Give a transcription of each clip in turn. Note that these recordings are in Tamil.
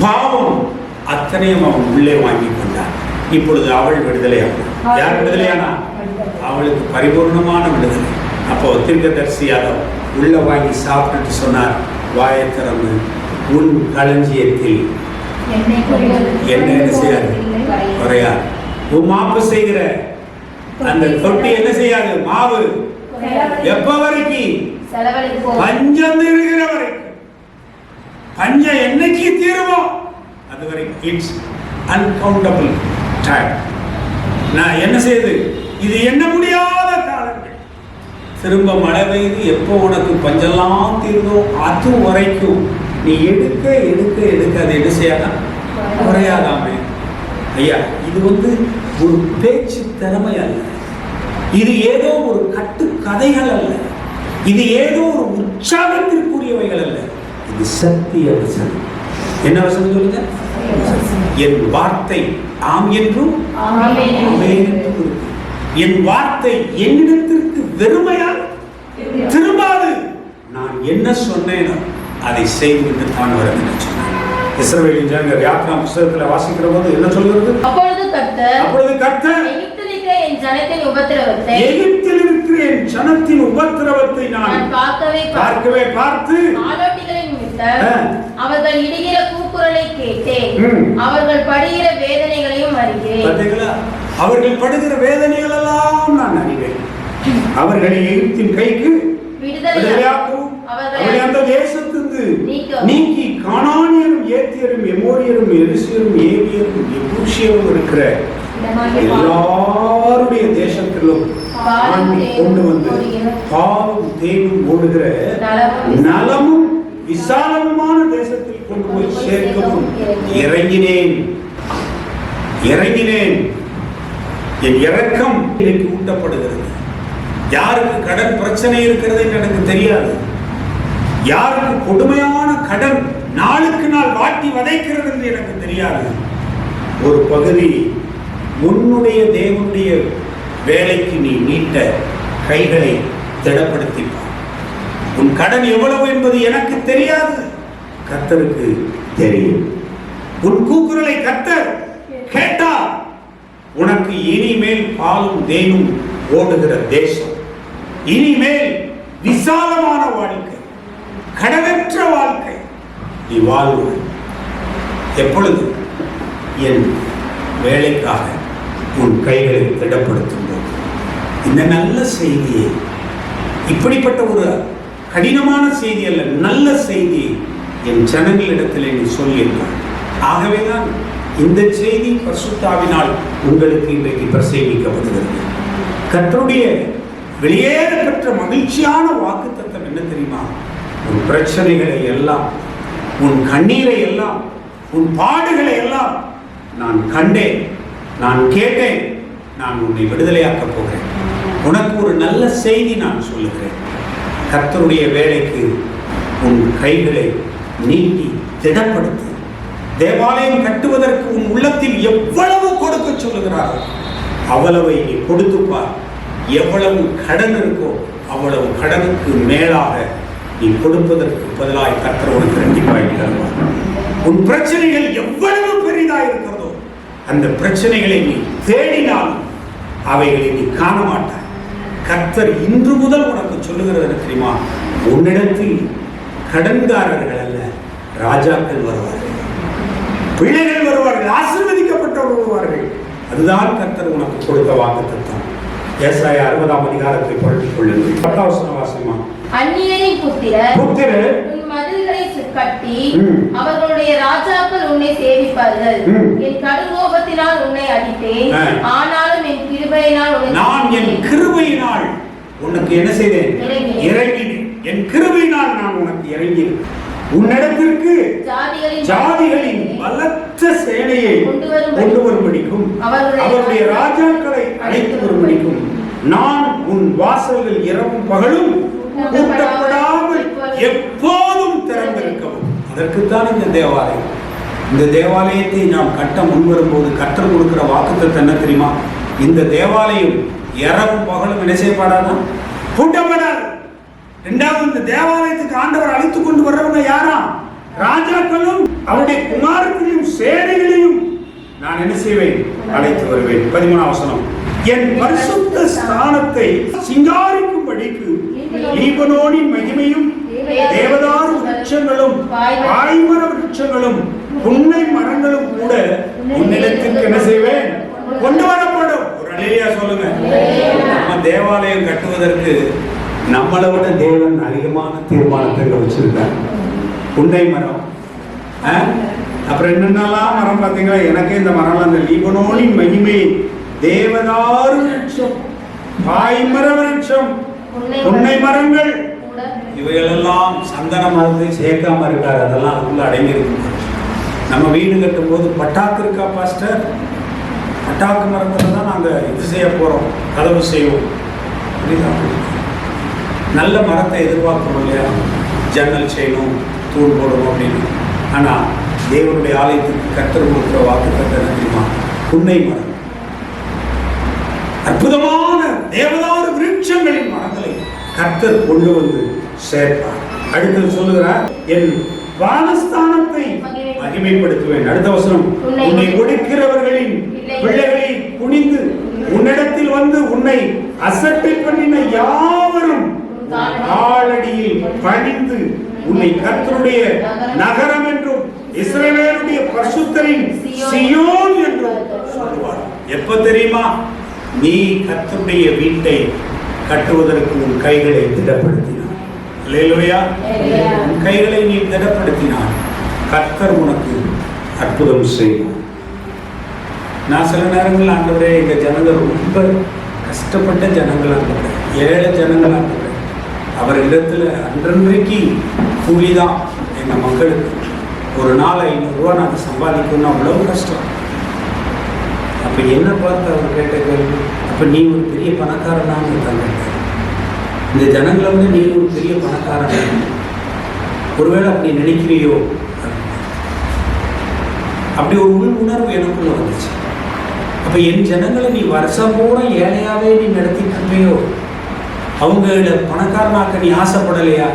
பாவம் அத்தனையும் அவன் உள்ளே வாங்கி கொண்டான். இப்பொழுது அவள் விடுதலையானாள். யார் விடுதலையானா? அவளுக்கு பரிபூர்ணமான விடுதலை. அப்போ தீர்க்கதரிசியாக உள்ள வாங்கி சாப்பிட்டு சொன்னார், வாயை திறந்து உன் களஞ்சியத்தில் என்ன செய்யாது, குறையாது. உன் மாப்பு செய்கிற அந்த தொட்டி என்ன செய்யாது, மாவு எப்ப வரைக்கும்? பஞ்சம் தீருகிற வரைக்கும். பஞ்சம் என்னைக்கு தீருமோ அது வரைக்கும். It's uncountable time. நான் என்ன செய்யுது, இது என்ன முடியாத காலங்கள். திரும்ப மழை பெய்து எப்போ உனக்கு பஞ்செல்லாம் தீர்ந்தோ அது வரைக்கும் நீ எடுக்க எடுக்க எடுக்க அது என்ன செய்யாதான், குறையாதாமே. ஐயா, இது ஒரு பேச்சு திறமை அல்ல, இது ஏதோ ஒரு கட்டு கதைகள் அல்ல, இது ஏதோ ஒரு உற்சாகத்திற்குரியவைகள் அல்ல, இது சத்திய வசனம். என்ன வசனம் சொல்லுங்க? என் வார்த்தை ஆம் என்றும் என் வார்த்தை என்னிடத்திற்கு வெறுமையால் திரும்பாது. நான் என்ன சொன்னேனோ அதை செய்துவிட்டு தான் வரும் என்று சொன்னார். இஸ்ரவேலின் ஜனங்கள் யாத்ரா புத்தகத்தில் வாசிக்கிற போது என்ன சொல்கிறது? அப்பொழுது கர்த்தர் எகிப்தில் இருக்கிற என் ஜனத்தின் உபத்திரவத்தை நான் பார்க்கவே பார்த்து அவர்கள் இடுகிற கூக்குரலை கேட்டேன். அவர்கள் படுகிற வேதனைகளையும் அறிவேன். அவர்கள் படுகிற வேதனைகள் எல்லாம் நான் அறிவேன். அவர்களை எகிப்தின் கைக்கு விடுதலையாக்கவும் அவர்களை அந்த தேசத்திலிருந்து நீக்கி கானானியரும் ஏத்தியரும் எமோரியரும் எரிசியரும் ஏவியரும் எபூசியரும் இருக்கிற எல்லாருடைய தேசத்திலும் கொண்டு வந்து பாலும் தேனும் ஓடுகிற நலமும் விசாலமான தேசத்தில் கொண்டு போய் சேர்க்கவும் இறங்கினேன். என் இரக்கம் எனக்கு ஊட்டப்படுகிறது. யாருக்கு கடன் பிரச்சனை இருக்கிறது என்று எனக்கு தெரியாது. யாருக்கு கொடுமையான கடன் நாளுக்கு நாள் வாட்டி வதைக்கிறது என்று எனக்கு தெரியாது. ஒரு பகுதி உன்னுடைய தேவனுடைய வேலைக்கு நீ நீட்ட கைகளை திடப்படுத்திப்பார். உன் கடன் எவ்வளவு என்பது எனக்கு தெரியாது, கர்த்தருக்கு தெரியும். உன் கூக்குரலை கர்த்தர் கேட்டார். உனக்கு இனிமேல் பாலும் தேனும் ஓடுகிற தேசம், இனிமேல் விசாலமான வாழ்க்கை, கடனற்ற வாழ்க்கை நீ வாழ்வாய். எப்பொழுது? என் வேலைக்காக உன் கைகளை திடப்படுத்தும் போது. இந்த நல்ல செய்தியை, இப்படிப்பட்ட ஒரு கடினமான செய்தி அல்ல, நல்ல செய்தி என் ஜனங்களிடத்தில் நீ சொல்லியிருந்தார். ஆகவேதான் இந்த செய்தி பரிசுத்தாவினால் உங்களுக்கு இன்றைக்கு பிரசங்கிக்கப்படுகிறது. கர்த்தருடைய வெளியேற பெற்ற மகிழ்ச்சியான வாக்குத்தத்தம் என்ன தெரியுமா? உன் பிரச்சனைகளை எல்லாம், உன் கண்ணீரை எல்லாம், உன் பாடுகளை எல்லாம் நான் கண்டேன், நான் கேட்டேன், நான் உன்னை விடுதலையாக்கப் போகிறேன். உனக்கு ஒரு நல்ல செய்தி நான் சொல்லுகிறேன். கர்த்தருடைய வேலைக்கு உன் கைகளை நீட்டி திடப்படுத்து. தேவாலயம் கட்டுவதற்கு உன் உள்ளத்தில் எவ்வளவு கொடுக்க சொல்லுகிறார்கள் அவ்வளவை நீ கொடுத்துப்பார். எவ்வளவு கடன் இருக்கோ அவ்வளவு கடனுக்கு மேலாக நீ கொடுப்பதற்கு பதிலாக கர்த்தர் உனக்கு ரெட்டிப்பாய் தருவார். உன் பிரச்சனைகள் எவ்வளவு பெரிதாக இருக்கிறதோ அந்த பிரச்சனைகளை நீ தேடினாலும் அவைகளை நீ காண மாட்டாய். கர்த்தர் இன்று முதல் உனக்கு சொல்லுகிறது தெரியுமா? உன்னிடத்தில் கடன்காரர்கள் அல்ல, ராஜாக்கள் வருவார்கள், பிள்ளைகள் வருவார்கள், ஆசீர்வதிக்கப்பட்டவர்கள் வருவார்கள். அதுதான் கர்த்தர் உனக்கு கொடுத்த வாக்குத்தத்தம். ஏசாயா 60ஆம் அதிகாரத்தை புரட்டிக் கொள்ளுங்கள். 10ஆம் வசனம் வாசிமா. அந்நியரின் புத்திரர் உன் மதில்களை கட்டி அவர்களுடைய ராஜாக்கள் உன்னை சேவிப்பார்கள். என் கடுங்கோபத்தினால் உன்னை அடித்தேன், ஆனாலும் என் கிருபையினால் நான் என் கிருபையினால் உனக்கு என்ன செய்தேன்? இறங்கினேன். என் கிருபையினால் நான் உனக்கு இறங்கினேன். உன்னிடத்திற்கு ஜாதிகளின் பலத்த சேனையை கொண்டு வரும்படிக்கும் அவருடைய ராஜாக்களை அழைத்து வரும்படிக்கும் நான் உன் வாசல்கள் இரவும் பகலும் பூட்டப்படாமல் எப்போதும் திறந்திருக்கவும். அதற்குத்தான் இந்த தேவாலயம். இந்த தேவாலயத்தை நாம் கட்ட முன்வரும்போது கர்த்தர் கொடுக்கிற வாக்குத்தத்தம் என்ன தெரியுமா? இந்த தேவாலயம் இரவும் பகலும் என்ன செய்யப்படாதான்? பூட்டப்படாது. இரண்டாவது, இந்த தேவாலயத்துக்கு ஆண்டவர் அழைத்துக் கொண்டு வர்றவங்க யாரா? ராஜாக்களும் அவருடைய குமாரர்களையும் சேனைகளையும் நான் என்ன செய்வேன்? அழைத்து வருவேன். 13ஆம் வசனம். என் பரிசுத்த ஸ்தானத்தை சிங்காரிக்கும்படிக்கு லீபனோனின் மகிமையும் தேவதாரு விருட்சங்களும் பாய்மர விருட்சங்களும் புன்னை மரங்களும் கூட உன்னிடத்திற்கு என்ன செய்வேன்? கொண்டு வரப்படும். ஒரு அல்லேலூயா சொல்லுங்க. நம்ம தேவாலயம் கட்டுவதற்கு நம்மளை விட தேவன் அதிகமான தீர்மானத்தை வச்சிருக்கார். புன்னை மரம், அப்புறம் என்னென்னலாம் மரம் பார்த்தீங்களா? எனக்கு இந்த மரம், அந்த லீபனோனின் மகிமை, தேவதாரு விருட்சம், பாய்மர விருட்சம், புன்னை மரங்கள், இவைகளெல்லாம் சந்தன மரத்தை சேர்க்காம இருக்காரு. அதெல்லாம் அதுக்குள்ள அடங்கி இருக்கு. நம்ம வீடு கட்டும் போது பட்டாக்கு இருக்கா பாஸ்டர்? பட்டாக்கு மரத்துல தான் நாங்கள் இது செய்ய போறோம், கதவு செய்வோம். நல்ல மரத்தை எதிர்பார்க்கிறோம் இல்லையா? ஜன்னல் செய்யணும், தூள் போடணும் அப்படின்னு. ஆனால் தேவனுடைய ஆலயத்துக்கு கர்த்தர் கொடுக்கிற வாக்கு கர்த்தர் தெரியுமா? புன்னை மரம், அற்புதமான தேவதாரு விருட்சங்களின் மரங்களை கர்த்தர் கொண்டு வந்து சேர்ப்பார். அடுத்து சொல்லுகிறார், என் வானஸ்தானத்தை மகிமைப்படுத்துவேன். அடுத்த வசனம், உன்னை ஒடுக்கிறவர்களின் பிள்ளைகளை குனிந்து உன்னிடத்தில் வந்து உன்னை அசட்டை பண்ணின யாவரும் காலடியில் பணிந்து உன்னை கர்த்தருடைய நகரம் என்றும் இஸ்ரவேலுடைய பரிசுத்தரின் சீயோன் என்றும் சொல்லுவார். எப்ப தெரியுமா? நீ கர்த்தருடைய வீட்டை கட்டுவதற்கு உன் கைகளை திடப்படுத்தினார். அல்லேலூயா. உன் கைகளை நீ திடப்படுத்தினார், கர்த்தர் உனக்கு அற்புதம் செய்வார். நான் சில நேரங்கள் ஆண்டவரே, எங்க ஜனங்கள் ரொம்ப கஷ்டப்பட்ட ஜனங்கள், ஆண்டவரே ஏழை ஜனங்கள், ஆண்டவரே அவரிடத்துல அன்றன்றைக்கு கூலிதான் எங்க மக்களுக்கு. ஒரு நாள் 500 ரூபா நாங்கள் சம்பாதிக்கணும்னா அவ்வளவு கஷ்டம். அப்ப என்ன பார்த்து அவர் கேட்ட கேள்வி, அப்ப நீ ஒரு பெரிய பணக்காரனான்னு இருக்காங்க. இந்த ஜனங்களை வந்து நீ ஒரு பெரிய பணக்காரன், ஒருவேளை அப்படி நினைக்கிறியோ? அப்படி ஒரு உள் உணர்வு எனக்குள்ள வந்துச்சு. அப்ப என் ஜனங்களை நீ வருஷம் பூரா ஏழையாவே நீ நடத்திட்டு இருப்பையோ? அவங்கள பணக்காரனாக்க நீ ஆசைப்படலையா?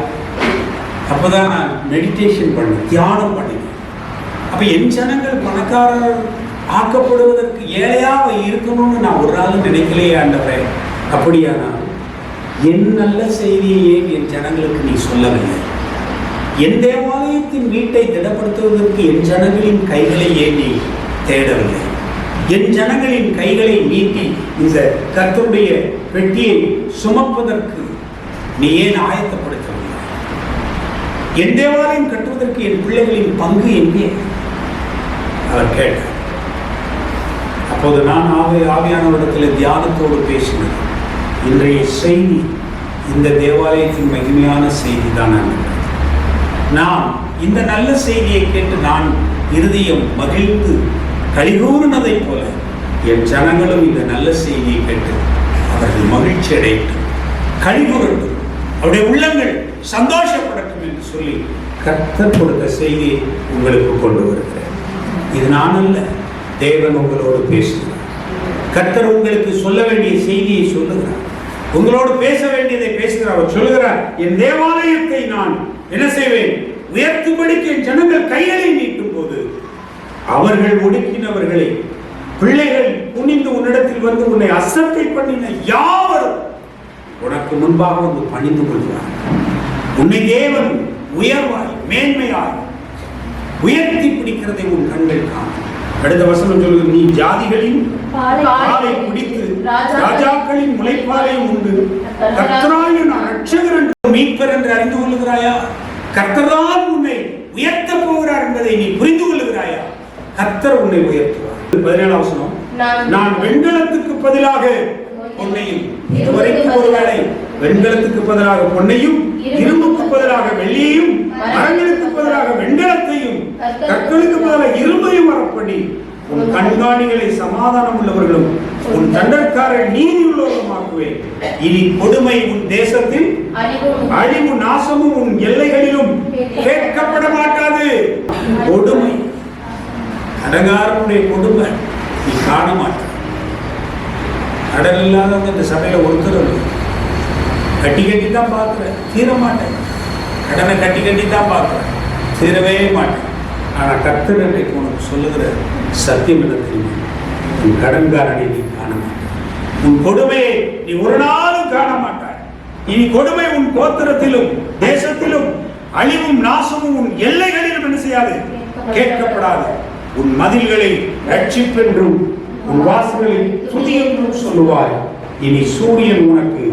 அப்பதான் நான் மெடிடேஷன் பண்ணி தியானம் பண்ணினேன். அப்ப என் ஜனங்கள் பணக்காரர் ஆக்கப்படுவதற்கு ஏழையாக இருக்கணும்னு நான் ஒரு நாள் நினைக்கலையே ஆண்டவரே. அப்படியானா என் நல்ல செய்தியை என் ஜனங்களுக்கு நீ சொல்லவில்லை? என் தேவாலயத்தின் வீட்டை திடப்படுத்துவதற்கு என் ஜனங்களின் கைகளை ஏன் நீ தேடவில்லை? என் ஜனங்களின் கைகளை நீட்டி இந்த கர்த்தருடைய பெட்டியை சுமப்பதற்கு நீ ஏன் ஆயத்தப்படுத்தவில்லை? என் தேவாலயம் கட்டுவதற்கு என் பிள்ளைகளின் பங்கு எங்கே? அவர் கேட்டார். அப்போது நான் ஆவியானவரிடத்தில் தியானத்தோடு பேசினேன். இன்றைய செய்தி இந்த தேவாலயத்தின் மகிமையான செய்தி தான். நான் இந்த நல்ல செய்தியை கேட்டு நான் இருதயம் மகிழ்ந்து கலிகூறினதை போல என் ஜனங்களும் இந்த நல்ல செய்தியை கேட்டு அவர்கள் மகிழ்ச்சி அடையட்டும், கலிகூறட்டும், அவருடைய உள்ளங்கள் சந்தோஷப்படட்டும் என்று சொல்லி கர்த்தர் கொடுத்த செய்தியை உங்களுக்கு கொண்டு வருகிறேன். இது நான் அல்ல, தேவன் உங்களோடு பேசுகிறார். கர்த்தர் உங்களுக்கு சொல்ல வேண்டிய செய்தியை சொல்லுகிறார், உங்களோடு பேச வேண்டியதை பேசுகிறார். அவர் சொல்லுகிறார், என் தேவாலயத்தை நான் என்ன செய்வேன்? உயர்த்தும்படிக்கு என் ஜனங்கள் கைகளை நீட்டும் போது அவர்கள் ஒடுக்கினவர்களை, பிள்ளைகள் குனிந்து உன்னிடத்தில் வந்து உன்னை அசட்டை பண்ணின யாவரும் உனக்கு முன்பாக வந்து பணிந்து கொள்வார். உன்னை தேவன் உயர்வாய் மேன்மையாய் உயர்த்தி பிடிக்கிறதை உன் கண்கள் காணும். அடுத்த வசனம் சொல்லுது, நீ ஜாதிகளின் பாலை குடித்து ராஜாக்களின் முளைப்பாலை உண்டு கர்த்தராகிய நான் ரட்சகர் என்று மீட்பர் என்று அறிந்து கொள்ளுகிறாயா? கர்த்தர்தான் உன்னை உயர்த்த போகிறார் என்பதை நீ புரிந்து கொள்ளுகிறாயா? கர்த்தர் உன்னை உயர்த்துவார். 17ஆம் வசனம், நான் வெண்கலத்துக்கு பதிலாக பொன்னையும், இதுவரைக்கும் ஒருவேளை வெண்கலத்துக்கு பதிலாக பொன்னையும், இரும்புக்கு பதிலாக வெள்ளியையும், மரங்களுக்கு பதிலாக வெண்கலத்தையும், கற்களுக்கு பதிலாக இரும்பையும் வரப்பண்ணி உன் கண்காணிகளை சமாதானம் உள்ளவர்களும் உன் தண்டற்காரர் நீதி உள்ளவருமாக்குவேன். இனி கொடுமை உன் தேசத்தில் அழிவு நாசமும் உன் எல்லைகளிலும் கேட்கப்பட மாட்டாது. கொடுமை, கடங்காரனுடைய கொடுமை நீ காண மாட்டாய். கடன் இல்லாதவங்க இந்த சபையில ஒருத்தர் கட்டி கட்டி தான் பார்க்குற, தீர மாட்டேன். கடனை கட்டி கட்டி தான் பார்க்குறேன். தீரவே மாட்டேன். ஆனால் கர்த்தர் இன்றைக்கு உனக்கு சொல்லுகிற சத்தியம் என்ன தெரியும்? உன் கடன்காரனை நீ காண மாட்டாய். உன் கொடுமையை நீ ஒரு நாளும் காண மாட்டாய். இனி கொடுமை உன் கோத்திரத்திலும் தேசத்திலும் அழிவும் நாசமும் உன் எல்லைகளிலும் என்ன செய்யாது? கேட்கப்படாது. உன் மதில்களில் ரட்சிப்பென்றும் உன் வாசல்களில் துதி என்றும் சொல்லுவாய். இனி சூரியன் உனக்கு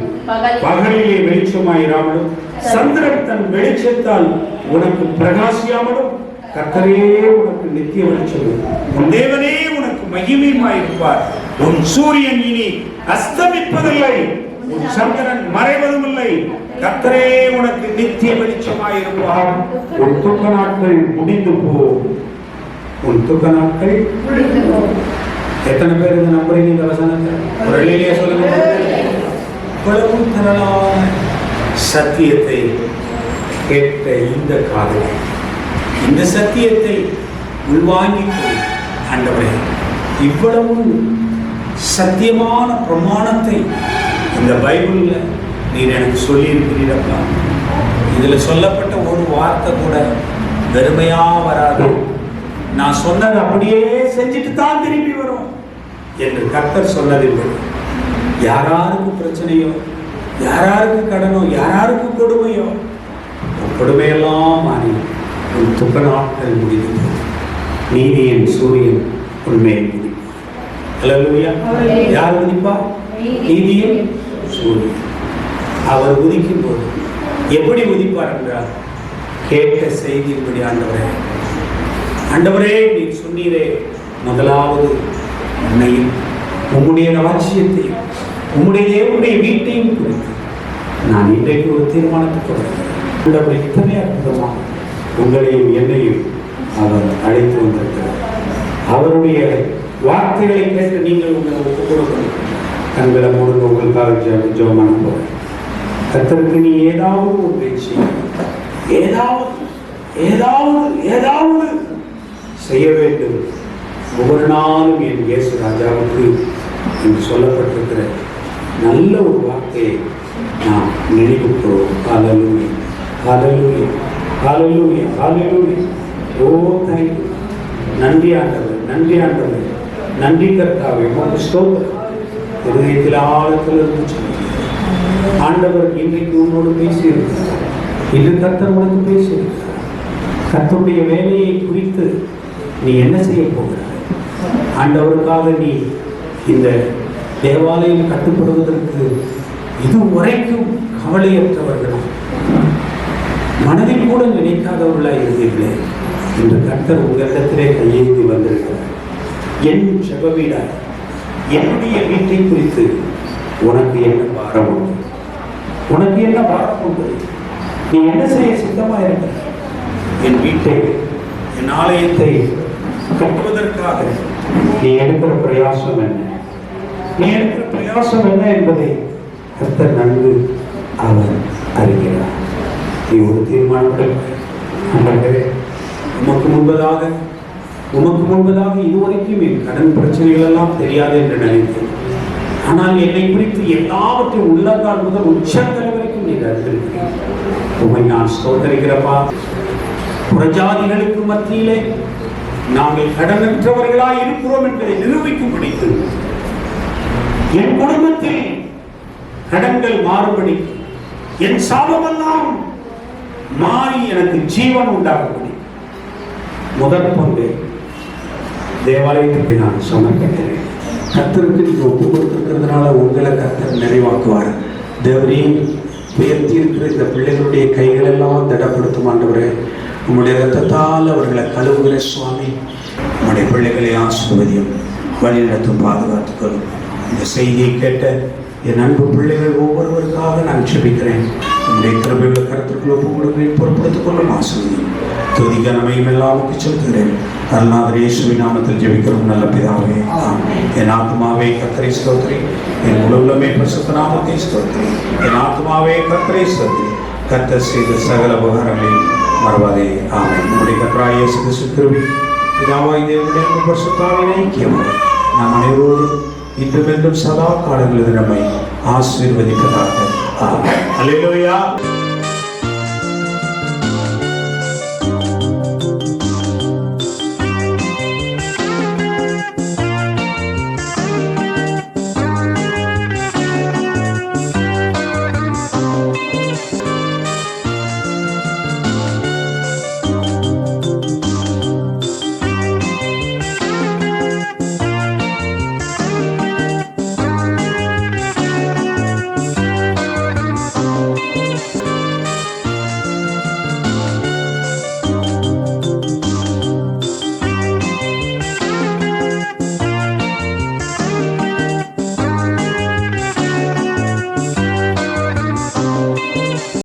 பகலிலே வெளிச்சமாயிராமலும் சந்திரன் தன் வெளிச்சத்தால் உனக்கு பிரகாசியாமலும் கர்த்தரே உனக்கு நித்திய வெளிச்சமும் உன் தேவனே உனக்கு மகிமையுமாயிருப்பார். உன் சூரியன் இனி அஸ்தமிப்பதில்லை, உன் சந்திரன் மறைவதும் இல்லை. கர்த்தரே உனக்கு நித்திய வெளிச்சமாயிருப்பார். உன் துக்க நாட்கள் முடிந்து போ. உன் துக்க நாட்கள் முடிந்து போ. எத்தனை பேர் இந்த நம்புறீங்க? இந்த வசனத்தை ஒரு எளிய சொல்லுங்க. இவ்வளவு திரளான சத்தியத்தை கேட்ட இந்த காதலை, இந்த சத்தியத்தை உள்வாங்கி ஆண்டவரே, இவ்வளவு சத்தியமான பிரமாணத்தை இந்த பைபிள்ல நீர் எனக்கு சொல்லியிருக்கிறீரப்பா. இதுல சொல்லப்பட்ட ஒரு வார்த்தை கூட வெறுமையா வராது. நான் சொன்னது அப்படியே செஞ்சுட்டு தான் திரும்பி வரும் என்று கர்த்தர் சொன்னதில்லை. யாராருக்கு பிரச்சனையோ, யாராருக்கு கடனோ, யாராருக்கு கொடுமையோ, கொடுமையெல்லாம் மாறி உன் துக்க நாட்கள் முடிந்தது. நீதியின் சூரியன் உண்மையை முடிப்பார். அல்லேலூயா. யார் முடிப்பார்? நீதியின் சூரியன். அவர் உதிக்கும் போது எப்படி உதிப்பார் என்றால், கேட்ட செய்தியின்படி ஆண்டவரே, ஆண்டவரே நீ சொன்னீரே, முதலாவது உன்னையும் உம்முடைய ராஜ்யத்தையும் உம்முடைய தேவனுடைய வீட்டையும் குறித்து நான் இன்றைக்கு ஒரு தீர்மானத்துக்கு வருகிறேன். இத்தனை அற்புதமாக உங்களையும் என்னையும் அவர் அழைத்து வந்திருக்கிறார். அவருடைய வார்த்தைகளை கேட்டு நீங்கள் உங்களை ஒப்புக் கொடுக்கணும். கண்களை மூடுங்க. உங்களுக்காக ஜெபம் அனுப்புகிறேன். கர்த்தருக்கு நீ ஏதாவது ஒரு பேச்சு, ஏதாவது செய்ய வேண்டும். ஒவ்வொரு நாளும் என் இயேசு ராஜாவுக்கு என்று சொல்லப்பட்டிருக்கிற நல்ல ஒரு வார்த்தையை நாம் நினைவுக்கிறோம். ஹல்லேலூயா, ஹல்லேலூயா, ஹல்லேலூயா, ஹல்லேலூயா. ஓ தேங்க்யூ. நன்றி ஆண்டவர், நன்றி ஆண்டவர், நன்றி கர்த்தாவே. உமக்கு ஸ்தோத்திரம். இதயத்தில் ஆழத்தில் இருந்துச்சு ஆண்டவர் இன்றைக்கு உன்னோடு பேசியிருக்கிறார். இது கர்த்தர் உனக்கு பேசியிருக்கிறார். கர்த்தருடைய வேலையை குறித்து நீ என்ன செய்ய போகிறாய்? ஆண்டவருக்காக நீ இந்த தேவாலயம் கட்டுப்படுவதற்கு இதுவரைக்கும் கவலையற்றவர்கள், மனதில் கூட நினைக்காதவர்களாக இருந்தீர்களே, இன்று கர்த்தர் உங்களிடத்திலே கையேந்தி வந்திருக்கிறார். என் ஜெப வீடாய் என்னுடைய வீட்டை குறித்து உனக்கு என்ன பாரம் உண்டு? உனக்கு என்ன பாரம் உண்டு? நீ என்ன செய்ய சித்தமாக இருக்க? என் வீட்டை, என் ஆலயத்தை கட்டுவதற்காக நீ எடுக்கிற பிரயாசம் என்ன? நீ எடுக்கிற பிரயாசம் என்ன என்பதை கர்த்தர் நன்கு அவர் அறிகிறார். நீ ஒரு தீர்மானத்தில் உமக்கு முன்பதாக இதுவரைக்கும் என் கடன் பிரச்சனைகள் எல்லாம் தெரியாது என்று நினைத்தேன். ஆனால் என்னை குறித்து எல்லாவற்றையும் உள்ளங்கால் முதல் உச்சந்தலை வரைக்கும் நீ அறிந்திருக்கிறேன். உம்மை நான் ஸ்தோத்தரிக்கிறப்பா. புறஜாதிகளுக்கு மத்தியிலே நாங்கள் கடனற்றவர்களாய் இருக்கிறோம் என்பதை நிரூபிக்கும்படி என் குடும்பத்தில் கடன்கள் மாறுபடி, என் சாபமெல்லாம் மாறி எனக்கு ஜீவன் உண்டாகும்படி முதற் பங்கு தேவாலயத்துக்கு நான் சமர்ப்பிக்கிறேன். கர்த்தருக்கு நீங்க ஒப்பு கொடுத்திருக்கிறதுனால உங்களை கர்த்தர் நிறைவாக்குவார். தேவரையும் உயர்த்தி இருக்கிற இந்த பிள்ளைகளுடைய கைகள் எல்லாம் திடப்படுத்தும் ஆண்டவரே. உங்களுடைய ரத்தத்தால் அவர்களை கழுவுகிற சுவாமி, உங்களுடைய பிள்ளைகளை ஆசீர்வதியும், வழிநடத்தும், பாதுகாத்துக்கொள்ளும். இந்த செய்தியை கேட்ட என் அன்பு பிள்ளைகள் ஒவ்வொருவருக்காக நான் ஜெபிக்கிறேன். உங்களுடைய கிருபையுள்ள கருத்துக்கள் ஒப்பு கொடுக்கிறேன். பொறுப்படுத்திக் கொள்ளும், ஆசீர்வதியும். துதிக்க நமையும் எல்லாமுக்கு செலுத்துகிறேன். அருள்நாதர் இயேசுவின் நாமத்தில் ஜெபிக்கிறோம் நல்ல பிதாவே. என் ஆத்மாவே கர்த்தரை ஸ்தோத்திரி, என் முழு உள்ளமே பரிசுத்த நாமத்தை ஸ்தோத்திரி. என் ஆத்மாவே கர்த்தரை ஸ்தோத்திரி, கர்த்தர் செய்த சகல உபகாரங்களை மறவாதே. ஆமென். நம்முடைய கர்த்தராகிய இயேசு கிறிஸ்து கிருபை, பிதாவாகிய தேவனுடைய பரிசுத்த ஆவியின் ஐக்கியமும் நம் அனைவரோடும் இன்றும் என்றும் சதா காலங்களில் நம்மை ஆசீர்வதிப்பதாக. ஆமென். அல்லேலூயா.